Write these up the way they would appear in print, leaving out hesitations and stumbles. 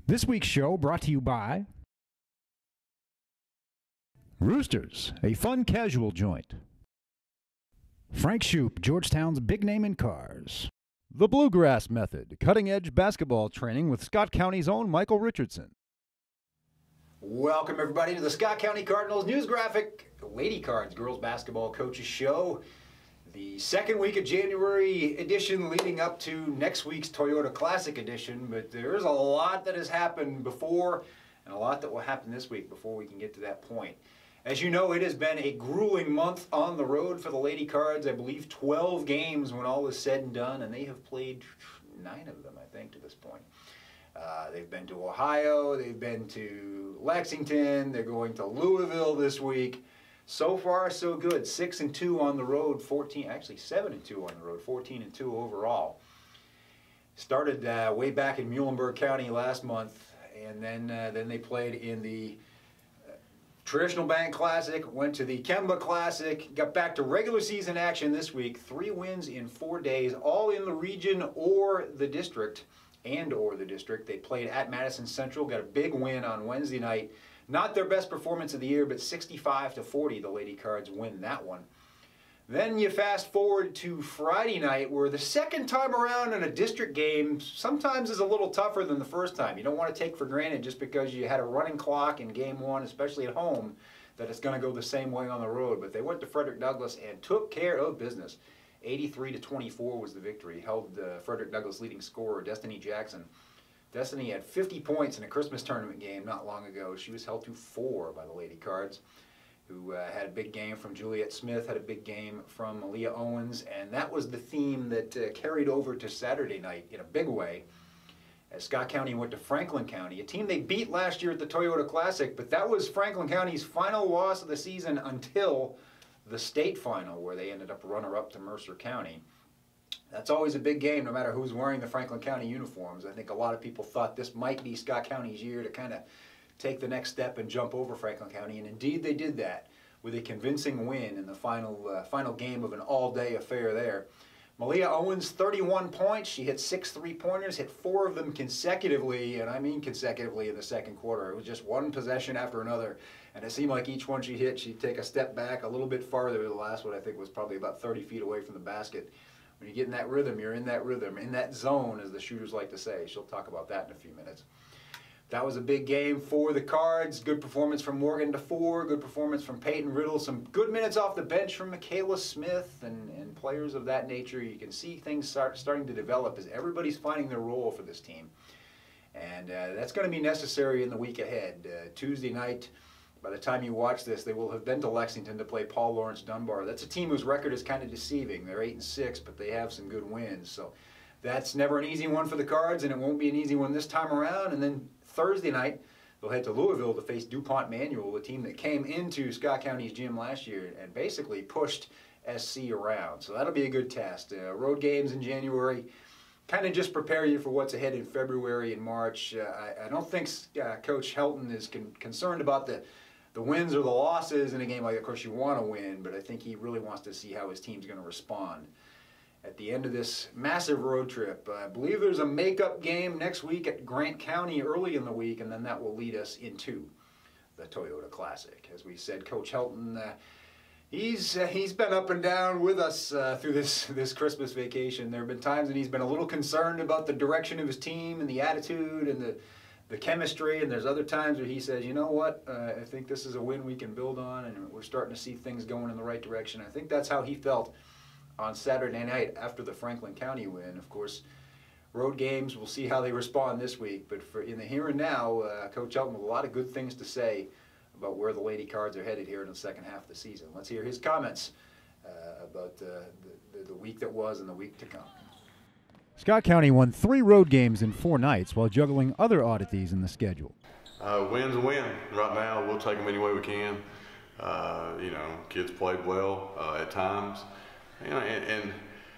This week's show brought to you by Roosters, a fun casual joint. Frank Shoup, Georgetown's big name in cars. The Bluegrass Method, cutting-edge basketball training with Scott County's own Michael Richardson. Welcome, everybody, to the Scott County Cardinals News Graphic, Lady Cards Girls Basketball Coaches Show. The second week of January edition leading up to next week's Toyota Classic edition, but there's a lot that has happened before and a lot that will happen this week before we can get to that point. As you know, it has been a grueling month on the road for the Lady Cards. I believe 12 games when all is said and done, and they have played 9 of them, I think, to this point. They've been to Ohio, they've been to Lexington, they're going to Louisville this week. So far, so good. 6-2 on the road, 7-2 on the road, 14-2 overall. Started way back in Muhlenberg County last month, and then they played in the Traditional Bank Classic, went to the Kemba Classic, got back to regular season action this week. 3 wins in 4 days, all in the region or the district, They played at Madison Central, got a big win on Wednesday night. Not their best performance of the year, but 65-40, the Lady Cards win that one. Then you fast forward to Friday night, where the second time around in a district game sometimes is a little tougher than the first time. You don't want to take for granted just because you had a running clock in game one, especially at home, that it's going to go the same way on the road. But they went to Frederick Douglass and took care of business. 83-24 was the victory. Held Frederick Douglass leading scorer, Destiny Jackson. Destiny had 50 points in a Christmas tournament game not long ago. She was held to 4 by the Lady Cards, who had a big game from Juliet Smith, had a big game from Malia Owens, and that was the theme that carried over to Saturday night in a big way, as Scott County went to Franklin County, a team they beat last year at the Toyota Classic, but that was Franklin County's final loss of the season until the state final, where they ended up runner-up to Mercer County. That's always a big game, no matter who's wearing the Franklin County uniforms. I think a lot of people thought this might be Scott County's year to kind of take the next step and jump over Franklin County, and indeed they did that with a convincing win in the final game of an all-day affair there. Malia Owens, 31 points. She hit 6 three-pointers, hit 4 of them consecutively, and I mean consecutively in the second quarter. It was just one possession after another, and it seemed like each one she hit, she'd take a step back a little bit farther. The last one, I think, was probably about 30 feet away from the basket. When you get in that rhythm, you're in that rhythm, in that zone, as the shooters like to say. She'll talk about that in a few minutes. That was a big game for the Cards. Good performance from Morgan DeFore, good performance from Peyton Riddle, some good minutes off the bench from Michaela Smith and players of that nature. You can see things starting to develop as everybody's finding their role for this team. And that's going to be necessary in the week ahead. Tuesday night, by the time you watch this, they will have been to Lexington to play Paul Lawrence Dunbar. That's a team whose record is kind of deceiving. They're 8-6, but they have some good wins. So that's never an easy one for the Cards, and it won't be an easy one this time around. And then Thursday night, they'll head to Louisville to face DuPont Manual, a team that came into Scott County's gym last year and basically pushed SC around. So that'll be a good test. Road games in January kind of just prepare you for what's ahead in February and March. I don't think Coach Helton is concerned about the wins or the losses in a game like, of course, you want to win, but I think he really wants to see how his team's going to respond at the end of this massive road trip. I believe there's a makeup game next week at Grant County early in the week, and then that will lead us into the Toyota Classic. As we said, Coach Helton, he's been up and down with us through this Christmas vacation. There have been times when he's been a little concerned about the direction of his team and the attitude and the chemistry, and there's other times where he says, you know what, I think this is a win we can build on, and we're starting to see things going in the right direction. I think that's how he felt on Saturday night after the Franklin County win. Of course, road games, we'll see how they respond this week, but in the here and now, Coach Helton with a lot of good things to say about where the Lady Cards are headed here in the second half of the season. Let's hear his comments about the week that was and the week to come. Scott County won 3 road games in 4 nights while juggling other oddities in the schedule. Win's a win. Right now, we'll take them any way we can. Kids played well at times. And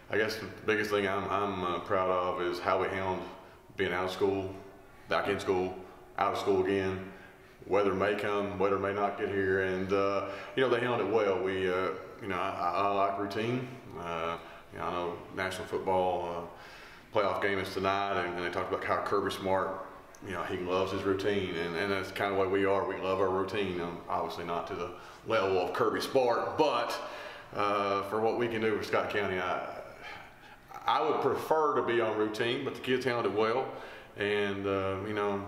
I guess the biggest thing I'm proud of is how we handled being out of school, back in school, out of school again. Weather may come, weather may not get here, and they handled it well. We, I like routine. I know National Football playoff game is tonight, and they talked about how Kirby Smart you know, he loves his routine, and that's kind of the way we are. We love our routine. Obviously not to the level of Kirby Spark, but for what we can do with Scott County, I would prefer to be on routine, but the kids handled it well. And, you know,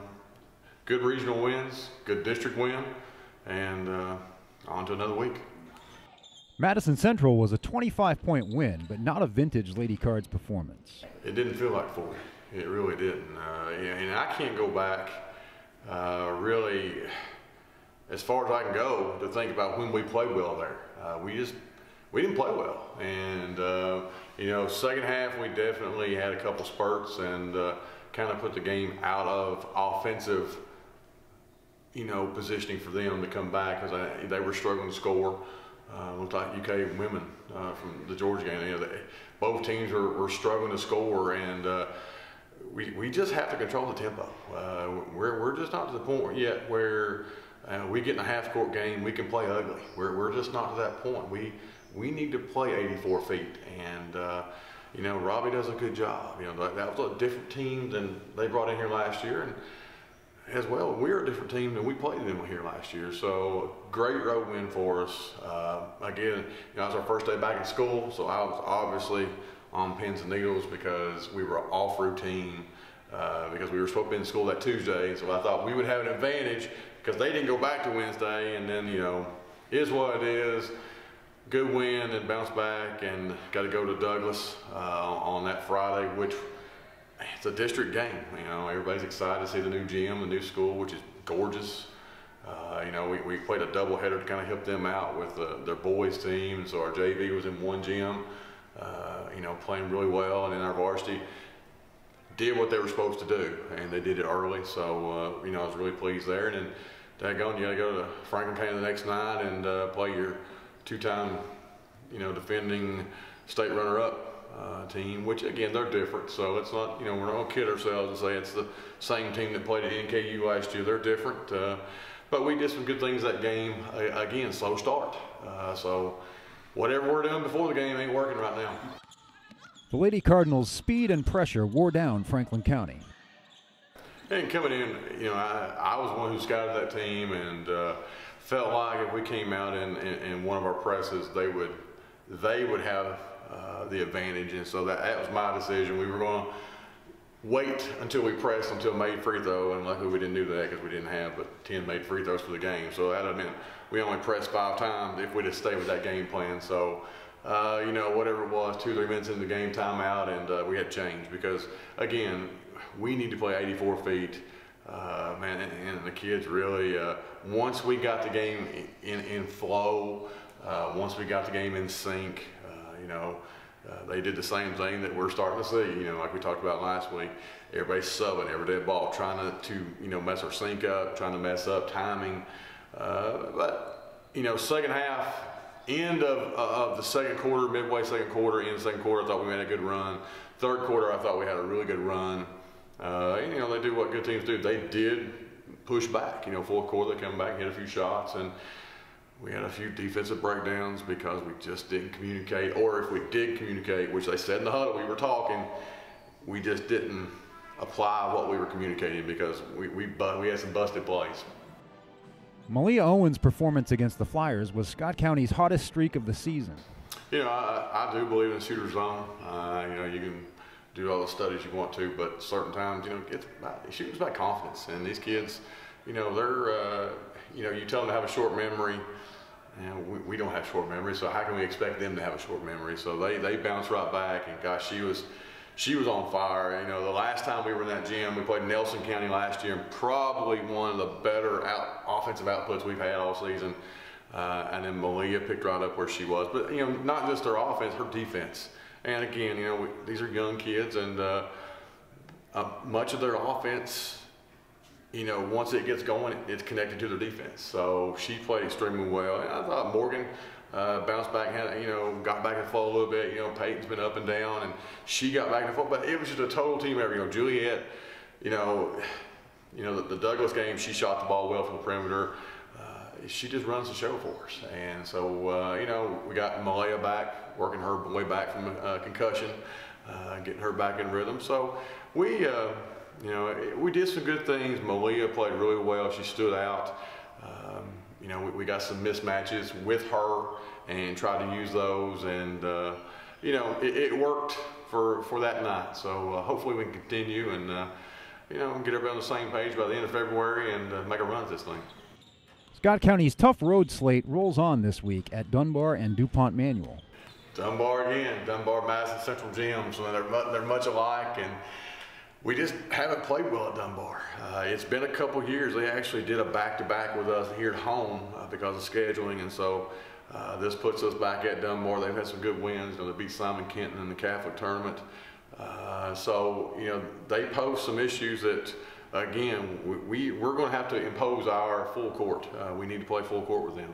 good regional wins, good district win, and on to another week. Madison Central was a 25-point win, but not a vintage Lady Cards performance. It didn't feel like 40. It really didn't. And I can't go back really as far as I can go to think about when we played well there. We didn't play well. And, you know, second half we definitely had a couple spurts and kind of put the game out of offensive, you know, positioning for them to come back because they were struggling to score. Looked like UK women from the Georgia game. You know, both teams were struggling to score, and we just have to control the tempo. We're just not to the point yet where we get in a half-court game, we can play ugly. We're just not to that point. We need to play 84 feet, and you know, Robbie does a good job. You know, that was a different team than they brought in here last year, and as well, we're a different team than we played them here last year. So great road win for us. Again, you know, it was our first day back in school, so I was obviously on pins and needles because we were off routine because we were supposed to be in school that Tuesday. So I thought we would have an advantage because they didn't go back to Wednesday, and then, you know, is what it is. Good win and bounce back, and got to go to Douglas on that Friday, which it's a district game. You know, everybody's excited to see the new gym, the new school, which is gorgeous. You know, we played a doubleheader to kind of help them out with their boys team, and so our JV was in one gym, you know, playing really well, and then our varsity did what they were supposed to do, and they did it early. So you know, I was really pleased there. And then daggone, you got to go to Franklin County the next night and play your two-time, you know, defending state runner-up team, which again, they're different. So it's not, you know, we're not gonna kid ourselves and say it's the same team that played at NKU last year. They're different, but we did some good things that game. Again, slow start. So whatever we're doing before the game ain't working right now. The Lady Cardinals' speed and pressure wore down Franklin County. And coming in, you know, I was one who scouted that team and felt like if we came out in one of our presses, they would have the advantage, and so that was my decision. We were going to wait until we pressed until made free throw, and luckily we didn't do that because we didn't have but 10 made free throws for the game. So that would have meant we only pressed 5 times if we'd have stayed with that game plan. So you know, whatever it was, 2 or 3 minutes into the game, timeout, and we had change because again, we need to play 84 feet. Man, and the kids really, once we got the game in flow, once we got the game in sync, you know, they did the same thing that we're starting to see, you know, like we talked about last week. Everybody's subbing every day ball, trying to you know, mess our sync up, trying to mess up timing. But, you know, second half, end of the second quarter, midway second quarter, end of the second quarter, I thought we made a good run. Third quarter, I thought we had a really good run. And, you know, they do what good teams do. They did push back. You know, fourth quarter, they come back and hit a few shots, and we had a few defensive breakdowns because we just didn't communicate, or if we did communicate, which they said in the huddle, we were talking, we just didn't apply what we were communicating because we had some busted plays. Malia Owens' performance against the Flyers was Scott County's hottest streak of the season. You know, I do believe in shooter's zone. You know, you can do all the studies you want to, but certain times, you know, shooting's about confidence. And these kids, you know, they're, you know, you tell them to have a short memory. You know, we don't have short memory, so how can we expect them to have a short memory? So they bounce right back, and gosh, she was on fire. You know, the last time we were in that gym, we played Nelson County last year, and probably one of the better offensive outputs we've had all season. And then Malia picked right up where she was. But, you know, not just her offense, her defense. And again, you know, these are young kids, and much of their offense, you know, once it gets going, it's connected to their defense. So she played extremely well. And I thought Morgan bounced back, you know, got back in the flow a little bit. You know, Peyton's been up and down, and she got back in the flow. But it was just a total team effort. You know, Juliet, you know, the Douglas game, she shot the ball well from the perimeter. She just runs the show for us. And so, you know, we got Malaya back, working her way back from concussion, getting her back in rhythm. So we, You know, we did some good things. Malia played really well. She stood out. You know, we got some mismatches with her and tried to use those, and you know, it worked for that night. So hopefully we can continue and you know, get everybody on the same page by the end of February and make a run at this thing. Scott County's tough road slate rolls on this week at Dunbar and DuPont Manual. Dunbar again, Dunbar, Madison Central Gym, so they're much alike, and we just haven't played well at Dunbar. It's been a couple years. They actually did a back-to-back with us here at home because of scheduling, and so this puts us back at Dunbar. They've had some good wins. You know, they beat Simon Kenton in the Catholic tournament. So, you know, they pose some issues that, again, we're going to have to impose our full court. We need to play full court with them.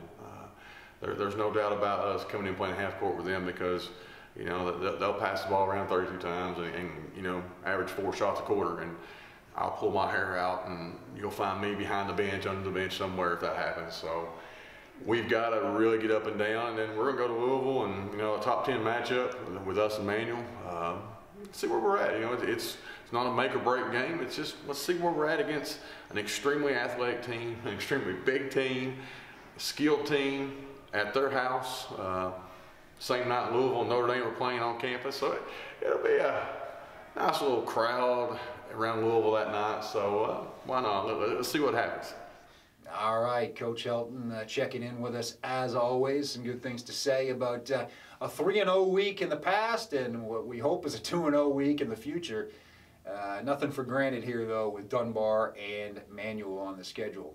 There's no doubt about us coming in and playing half court with them because, you know, they'll pass the ball around 32 times and you know, average 4 shots a quarter, and I'll pull my hair out and you'll find me behind the bench, under the bench somewhere if that happens. So we've got to really get up and down, and then we're going to go to Louisville and, you know, a top 10 matchup with us and Manual. See where we're at. You know, it's not a make or break game. It's just, let's see where we're at against an extremely athletic team, an extremely big team, a skilled team at their house. Same night in Louisville and Notre Dame were playing on campus, so it'll be a nice little crowd around Louisville that night. So why not? Let's see what happens. All right, Coach Helton checking in with us as always. Some good things to say about a 3-0 week in the past and what we hope is a 2-0 week in the future. Nothing for granted here, though, with Dunbar and Manual on the schedule.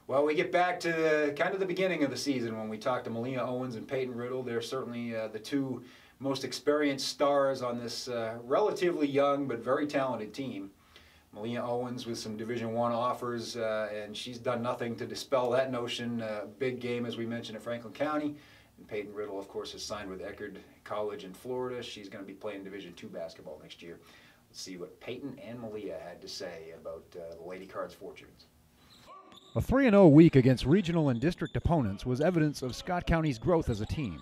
Well, we get back to kind of the beginning of the season when we talked to Malia Owens and Peyton Riddle. They're certainly the two most experienced stars on this relatively young but very talented team. Malia Owens with some Division I offers, and she's done nothing to dispel that notion. Big game, as we mentioned, at Franklin County. And Peyton Riddle, of course, has signed with Eckerd College in Florida. She's going to be playing Division II basketball next year. Let's see what Peyton and Malia had to say about the Lady Cards' fortunes. A 3-0 week against regional and district opponents was evidence of Scott County's growth as a team.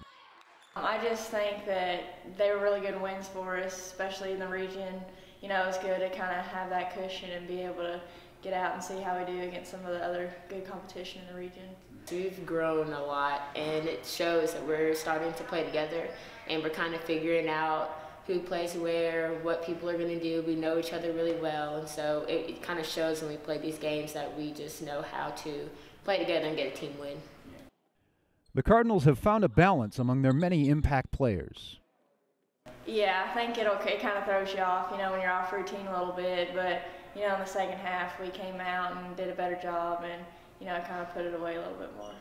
I just think that they were really good wins for us, especially in the region. You know, it was good to kind of have that cushion and be able to get out and see how we do against some of the other good competition in the region. We've grown a lot, and it shows that we're starting to play together, and we're kind of figuring out who plays where, what people are going to do. We know each other really well, and so it kind of shows when we play these games that we just know how to play together and get a team win. The Cardinals have found a balance among their many impact players. Yeah, I think it kind of throws you off, you know, when you're off routine a little bit, but, you know, in the second half we came out and did a better job and, you know, kind of put it away a little bit more.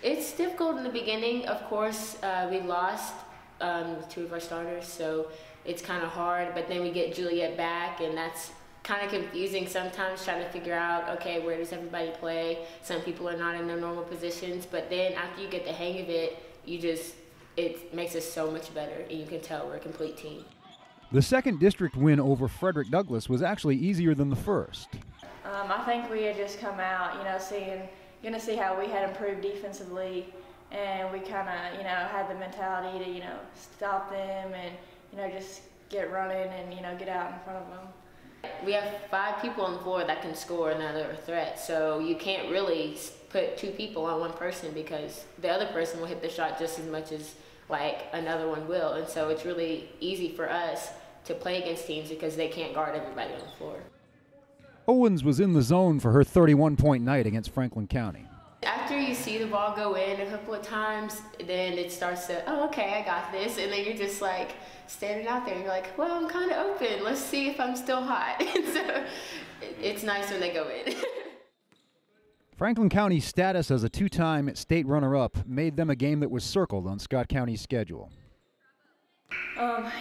It's difficult in the beginning. Of course, we lost 2 of our starters, so it's kind of hard, but then we get Juliet back, and that's kind of confusing sometimes, trying to figure out, okay, where does everybody play? Some people are not in their normal positions, but then after you get the hang of it, it makes us so much better, and you can tell we're a complete team. The second district win over Frederick Douglass was actually easier than the first. I think we had just come out, you know, going to see how we had improved defensively, and we kind of, you know, had the mentality to, you know, stop them and, you know, just get running and, you know, get out in front of them. We have 5 people on the floor that can score and that are a threat, so you can't really put 2 people on one person because the other person will hit the shot just as much as like another one will, and so it's really easy for us to play against teams because they can't guard everybody on the floor. Owens was in the zone for her 31-point night against Franklin County. After you see the ball go in a couple of times, then it starts to, oh, okay, I got this, and then you're just like standing out there and you're like, well, I'm kind of open, let's see if I'm still hot. So it's nice when they go in. Franklin County's status as a 2-time state runner-up made them a game that was circled on Scott County's schedule.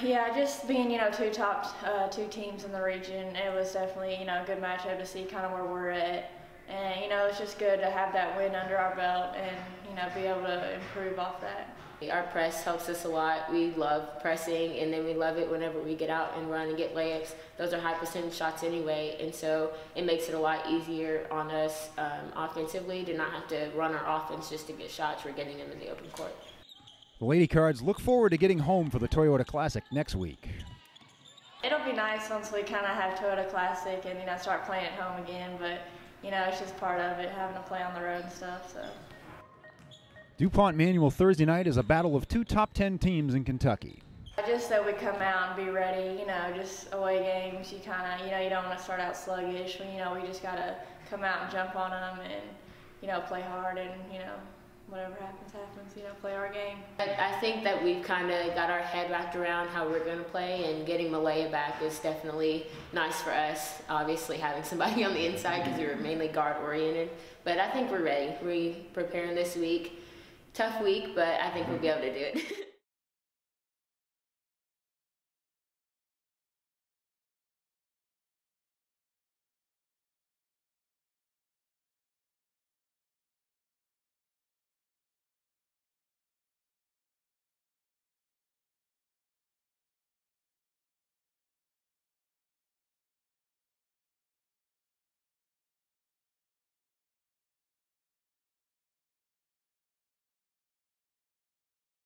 Yeah, just being, you know, 2 teams in the region, it was definitely, you know, a good matchup to see kind of where we're at. And, you know, it's just good to have that win under our belt and, you know, be able to improve off that. Our press helps us a lot. We love pressing, and then we love it whenever we get out and run and get layups. Those are high percentage shots anyway, and so it makes it a lot easier on us offensively to not have to run our offense just to get shots. We're getting them in the open court. The Lady Cards look forward to getting home for the Toyota Classic next week. It'll be nice once we kind of have Toyota Classic and, start playing at home again, but, it's just part of it, having to play on the road and stuff, so. DuPont Manual Thursday night is a battle of two top 10 teams in Kentucky. Just that we come out and be ready, just away games, you kind of, you don't want to start out sluggish, we just got to come out and jump on them and, play hard and, whatever happens, play our game. I think that we've kind of got our head wrapped around how we're going to play, and getting Malaya back is definitely nice for us, obviously having somebody on the inside because we were mainly guard oriented, but I think we're ready. We're preparing this week. Tough week, but I think we'll be able to do it.